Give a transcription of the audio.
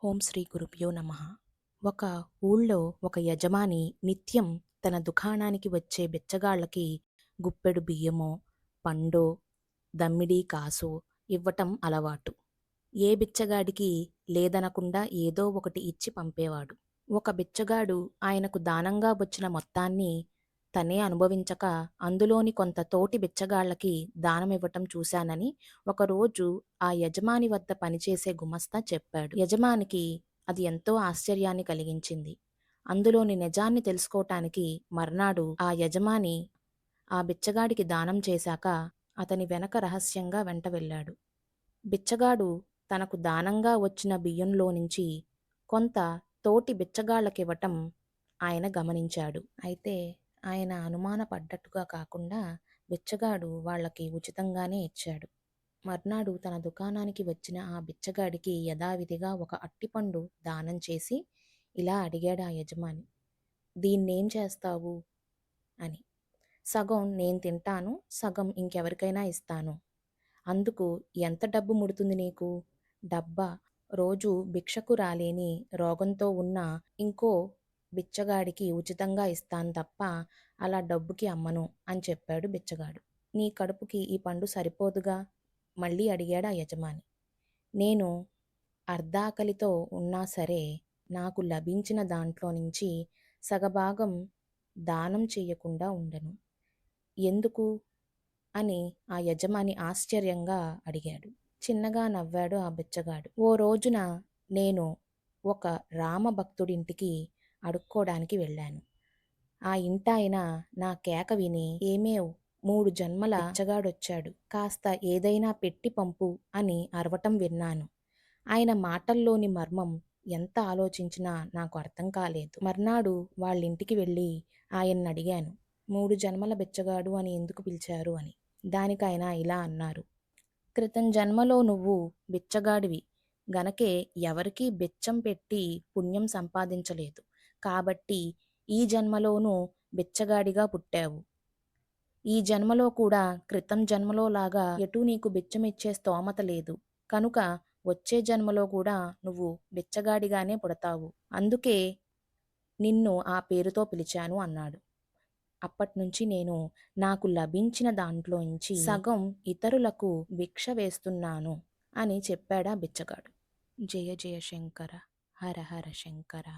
ఓం శ్రీ గురుభ్యో నమః. ఒక ఊళ్ళో ఒక యజమాని నిత్యం తన దుకాణానికి వచ్చే బిచ్చగాళ్ళకి గుప్పెడు బియ్యమో, పండో, దమ్మిడీ కాసో ఇవ్వటం అలవాటు. ఏ బిచ్చగాడికి లేదనకుండా ఏదో ఒకటి ఇచ్చి పంపేవాడు. ఒక బిచ్చగాడు ఆయనకు దానంగా వచ్చిన మొత్తాన్ని తనే అనుభవించక అందులోని కొంత తోటి బిచ్చగాళ్ళకి దానమివ్వటం చూశానని ఒకరోజు ఆ యజమాని వద్ద పనిచేసే గుమస్తా చెప్పాడు. యజమానికి అది ఎంతో ఆశ్చర్యాన్ని కలిగించింది. అందులోని నిజాన్ని తెలుసుకోటానికి మర్నాడు ఆ యజమాని ఆ బిచ్చగాడికి దానం చేశాక అతని వెనక రహస్యంగా వెంట వెళ్ళాడు. బిచ్చగాడు తనకు దానంగా వచ్చిన బియ్యంలోనుంచి కొంత తోటి బిచ్చగాళ్ళకివ్వటం ఆయన గమనించాడు. అయితే ఆయన అనుమానపడ్డట్టుగా కాకుండా బిచ్చగాడు వాళ్ళకి ఉచితంగానే ఇచ్చాడు. మర్నాడు తన దుకాణానికి వచ్చిన ఆ బిచ్చగాడికి యథావిధిగా ఒక అట్టిపండు దానం చేసి ఇలా అడిగాడు ఆ యజమాని. దీన్నేం చేస్తావు అని. సగం నేను తింటాను, సగం ఇంకెవరికైనా ఇస్తాను. అందుకు ఎంత డబ్బు ముడుతుంది నీకు? డబ్బా? రోజు భిక్షకు రాలేని రోగంతో ఉన్న ఇంకో బిచ్చగాడికి ఉచితంగా ఇస్తాను తప్ప అలా డబ్బుకి అమ్మను అని చెప్పాడు బిచ్చగాడు. నీ కడుపుకి ఈ పండు సరిపోదుగా? మళ్ళీ అడిగాడు ఆ యజమాని. నేను అర్ధాకలితో ఉన్నా సరే నాకు లభించిన దాంట్లో నుంచి సగభాగం దానం చెయ్యకుండా ఉండను. ఎందుకు అని ఆ యజమాని ఆశ్చర్యంగా అడిగాడు. చిన్నగా నవ్వాడు ఆ బిచ్చగాడు. ఓ రోజున నేను ఒక రామభక్తుడింటికి అడుక్కోడానికి వెళ్ళాను. ఆ ఇంటాయన నా కేక విని ఏమేవ్ 3 జన్మల బిచ్చగాడొచ్చాడు, కాస్త ఏదైనా పెట్టి పంపు అని అరవటం విన్నాను. ఆయన మాటల్లోని మర్మం ఎంత ఆలోచించినా నాకు అర్థం కాలేదు. మర్నాడు వాళ్ళింటికి వెళ్ళి ఆయన్నడిగాను. 3 జన్మల బిచ్చగాడు అని ఎందుకు పిలిచారు అని. దానికాయన ఇలా అన్నారు. క్రితం జన్మలో నువ్వు బిచ్చగాడివి గనకే ఎవరికీ బిచ్చం పెట్టి పుణ్యం సంపాదించలేదు. కాబట్టి ఈ జన్మలోనూ బిచ్చగాడిగా పుట్టావు. ఈ జన్మలో కూడా క్రితం జన్మలో లాగా ఎటూ నీకు బిచ్చమిచ్చే స్తోమత లేదు. కనుక వచ్చే జన్మలో కూడా నువ్వు బిచ్చగాడిగానే పుడతావు. అందుకే నిన్ను ఆ పేరుతో పిలిచాను అన్నాడు. అప్పట్నుంచి నేను నాకు లభించిన దాంట్లోంచి సగం ఇతరులకు భిక్ష వేస్తున్నాను అని చెప్పాడా బిచ్చగాడు. జయ జయ శంకర, హర హర శంకర.